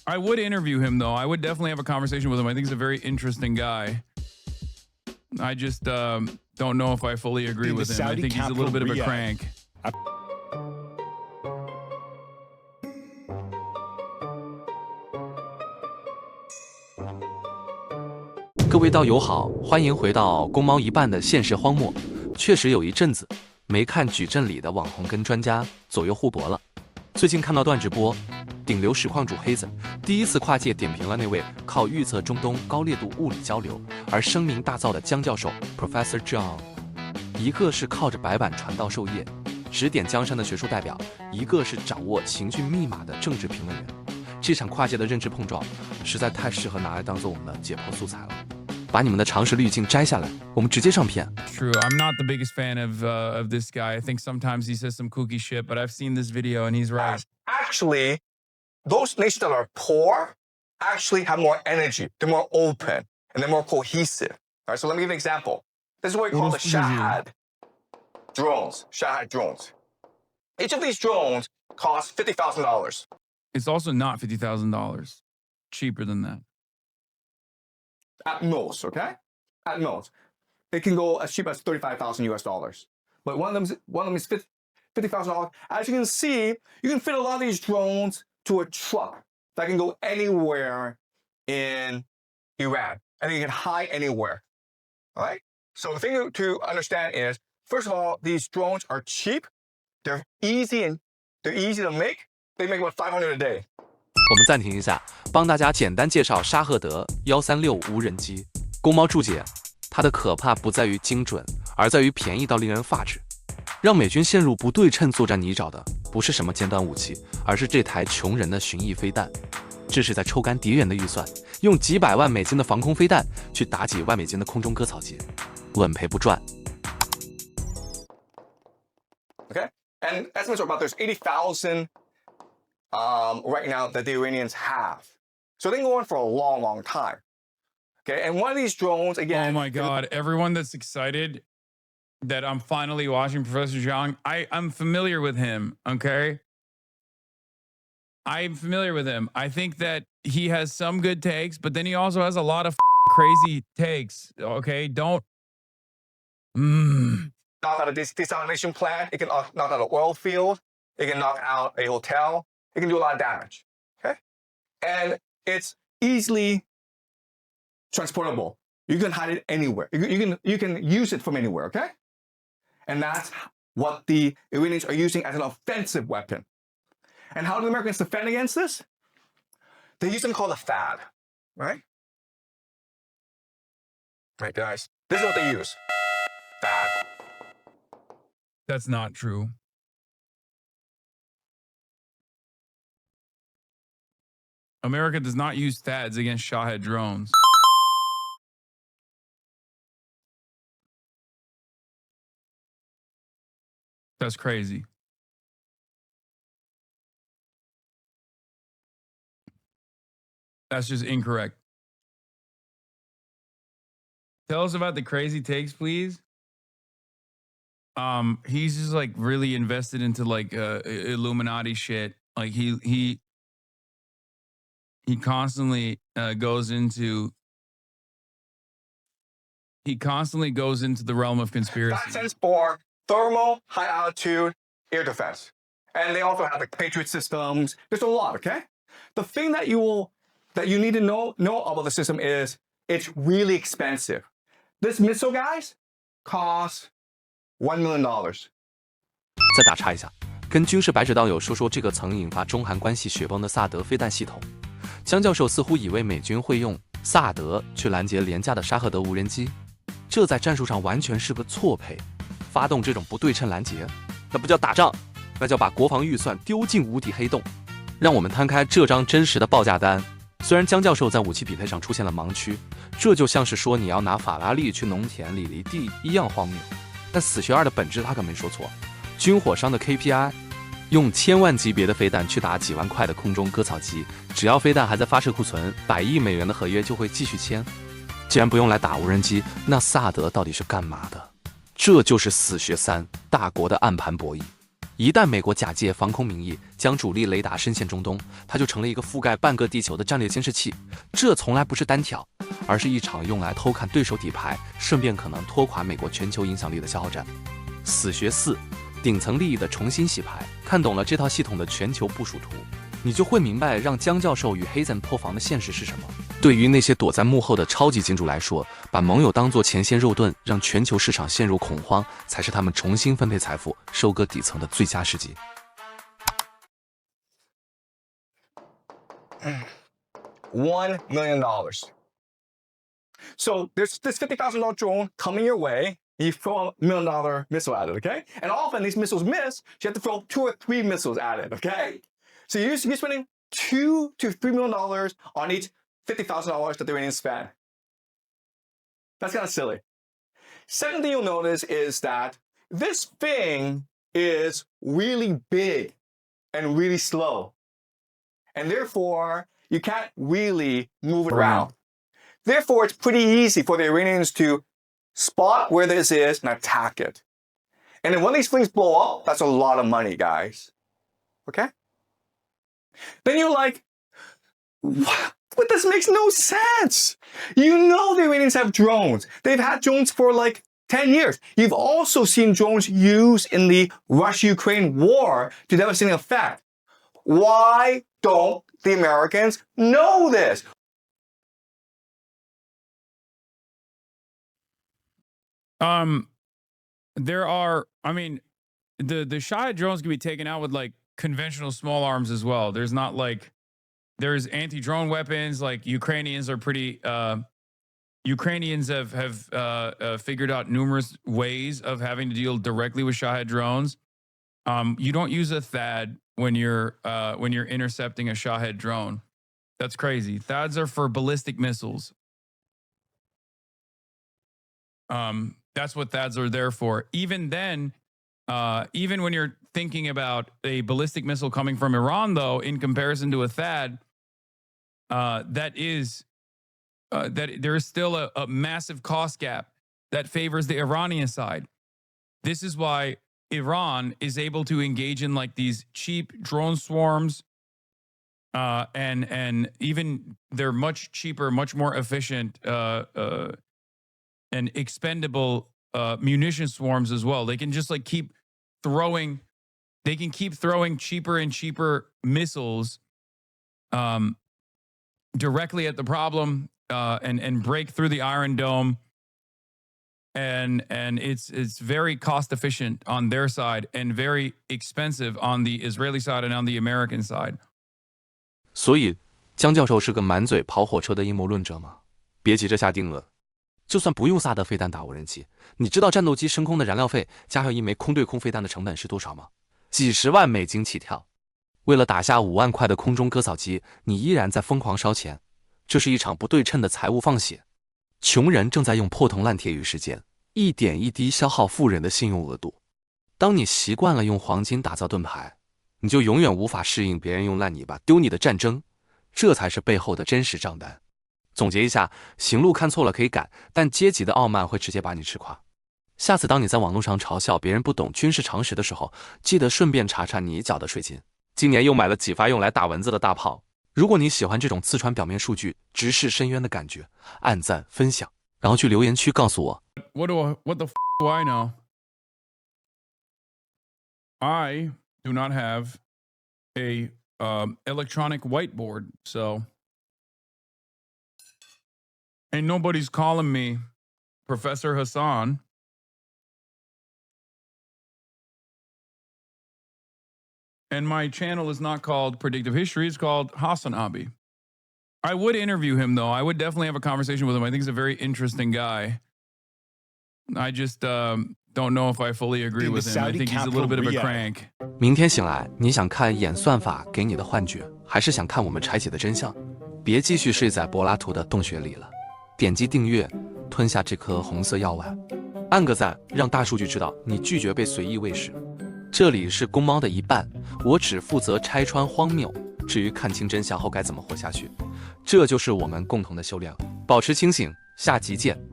I would interview him, though. I would definitely have a conversation with him. I think he's a very interesting guy. I just don't know if I fully agree with him. I think he's a little bit of a crank. 各位道友好，欢迎回到公猫一半的现实荒漠。确实有一阵子没看矩阵里的网红跟专家左右互搏了。最近看到段直播，顶流实况主 Hasan 第一次跨界点评了那位靠预测中东高烈度物理交流而声名大噪的江教授 Professor John。一个是靠着白板传道授业，指点江山的学术代表，一个是掌握情绪密码的政治评论员。这场跨界的认知碰撞，实在太适合拿来当做我们的解剖素材了。把你们的常识滤镜摘下来，我们直接上片。True, I'm not the biggest fan of this guy. I think sometimes he says some kooky shit, but I've seen this video and he's right. Actually, those nations that are poor actually have more energy. They're more open and they're more cohesive. All right, so let me give an example. This is what we call the Shahad drones. Shahad drones. Each of these drones costs $50,000. It's also not $50,000. Cheaper than that. At most, okay? At most. It can go as cheap as $35,000 US. But one of them is $50,000. As you can see, you can fit a lot of these drones to a truck that can go anywhere in Iran. And you can hide anywhere. All right? So the thing to understand is, first of all, these drones are cheap. They're easy to make. They make about $500 a day. 我们暂停一下，帮大家简单介绍沙赫德136无人机。公猫注解：它的可怕不在于精准，而在于便宜到令人发指。让美军陷入不对称作战泥沼的，不是什么尖端武器，而是这台穷人的巡弋飞弹。这是在抽干敌人的预算，用几百万美金的防空飞弹去打几万美金的空中割草机，稳赔不赚。Okay, and estimates are about there's 80,000. Right now that the Iranians have. So they can go on for a long, long time. Okay, and one of these drones, again... Oh my God, everyone that's excited that I'm finally watching Professor Zhang, I'm familiar with him, okay? I'm familiar with him. I think that he has some good takes, but then he also has a lot of crazy takes, okay? Don't... Knock out a desalination plant. It can knock out an oil field. It can knock out a hotel. It can do a lot of damage, okay? And it's easily transportable. You can hide it anywhere. You can use it from anywhere, okay? And that's what the Iranians are using as an offensive weapon. And how do the Americans defend against this? They use something called a THAAD, right? Right, guys. This is what they use. THAAD. That's not true. America does not use THAADs against Shahed drones. That's crazy. That's just incorrect. Tell us about the crazy takes, please. He's just like really invested into like Illuminati shit. Like he constantly goes into the realm of conspiracy. That stands for thermal high altitude air defense. And they also have like Patriot systems. There's a lot, okay? The thing that you need to know about the system is it's really expensive. This missile, guys, costs $1 million. 再打岔一下，跟军事白纸道友说说这个曾引发中韩关系雪崩的萨德飞弹系统。江教授似乎以为美军会用萨德去拦截廉价的沙赫德无人机，这在战术上完全是个错配。发动这种不对称拦截，那不叫打仗，那叫把国防预算丢进无底黑洞。让我们摊开这张真实的报价单。虽然江教授在武器匹配上出现了盲区，这就像是说你要拿法拉利去农田里犁地一样荒谬。但死学2的本质他可没说错，军火商的 KPI。用1000万级别的飞弹去打几万块的空中割草机，只要飞弹还在发射库存，100亿美元的合约就会继续签。既然不用来打无人机，那萨德到底是干嘛的？这就是死学3大国的暗盘博弈。一旦美国假借防空名义将主力雷达深陷中东，它就成了一个覆盖半个地球的战略监视器。这从来不是单挑，而是一场用来偷看对手底牌，顺便可能拖垮美国全球影响力的消耗战。死学4，顶层利益的重新洗牌。看懂了这套系统的全球部署图，你就会明白让江教授与Hasan破防的现实是什么。对于那些躲在幕后的超级金主来说，把盟友当作前线肉盾，让全球市场陷入恐慌，才是他们重新分配财富、收割底层的最佳时机。$1 million. So there's this $50,000 drone coming your way. You throw a $1 million missile at it, okay? And often these missiles miss, so you have to throw 2 or 3 missiles at it, okay? So you're spending $2 to $3 million on each $50,000 that they're ready to spend. That's kind of silly. Second thing you'll notice is that this thing is really big and really slow. And therefore, you can't really move it around. Therefore, it's pretty easy for the Iranians to spot where this is and attack it. And then when these things blow up, that's a lot of money, guys. Okay? Then you're like, what? But this makes no sense. You know the Iranians have drones. They've had drones for like 10 years. You've also seen drones used in the Russia-Ukraine war to devastating effect. Why don't the Americans know this? There are, I mean, the Shahed drones can be taken out with like conventional small arms as well. There's not like, there's anti-drone weapons. Like Ukrainians are pretty, Ukrainians have figured out numerous ways of having to deal directly with Shahed drones. You don't use a THAAD when you're intercepting a Shahed drone. That's crazy. THAADs are for ballistic missiles. That's what THAADs are there for. Even then, even when you're thinking about a ballistic missile coming from Iran, though, in comparison to a THAAD, that there is still a massive cost gap that favors the Iranian side. This is why Iran is able to engage in like these cheap drone swarms, and even they're much cheaper, much more efficient, and expendable munition swarms as well. They can just like keep throwing. They can keep throwing cheaper and cheaper missiles directly at the problem, and break through the Iron Dome. And it's very cost efficient on their side and very expensive on the Israeli side and on the American side. 所以，江教授是个满嘴跑火车的阴谋论者吗？别急着下定论。就算不用萨德飞弹打无人机，你知道战斗机升空的燃料费加上一枚空对空飞弹的成本是多少吗？几十万美金起跳。为了打下5万块的空中割草机，你依然在疯狂烧钱。这是一场不对称的财务放血。穷人正在用破铜烂铁与时间，一点一滴消耗富人的信用额度。当你习惯了用黄金打造盾牌，你就永远无法适应别人用烂泥巴丢你的战争。这才是背后的真实账单。总结一下，行路看错了可以改，但阶级的傲慢会直接把你吃垮。下次当你在网络上嘲笑别人不懂军事常识的时候，记得顺便查查你缴的税金。今年又买了几发用来打蚊子的大炮。如果你喜欢这种刺穿表面数据、直视深渊的感觉，按赞分享，然后去留言区告诉我。What the f do I know? I do not have a electronic whiteboard, so and nobody's calling me Professor Hasan. And my channel is not called Predictive History, it's called HasanAbi. I would interview him, though. I would definitely have a conversation with him. I think he's a very interesting guy. I just don't know if I fully agree with him. I think he's a little bit of a crank. 明天醒来，你想看演算法给你的幻觉，还是想看我们拆解的真相？别继续睡在柏拉图的洞穴里了。点击订阅，吞下这颗红色药丸，按个赞，让大数据知道你拒绝被随意喂食。这里是公猫的一半，我只负责拆穿荒谬，至于看清真相后该怎么活下去，这就是我们共同的修炼。保持清醒，下集见。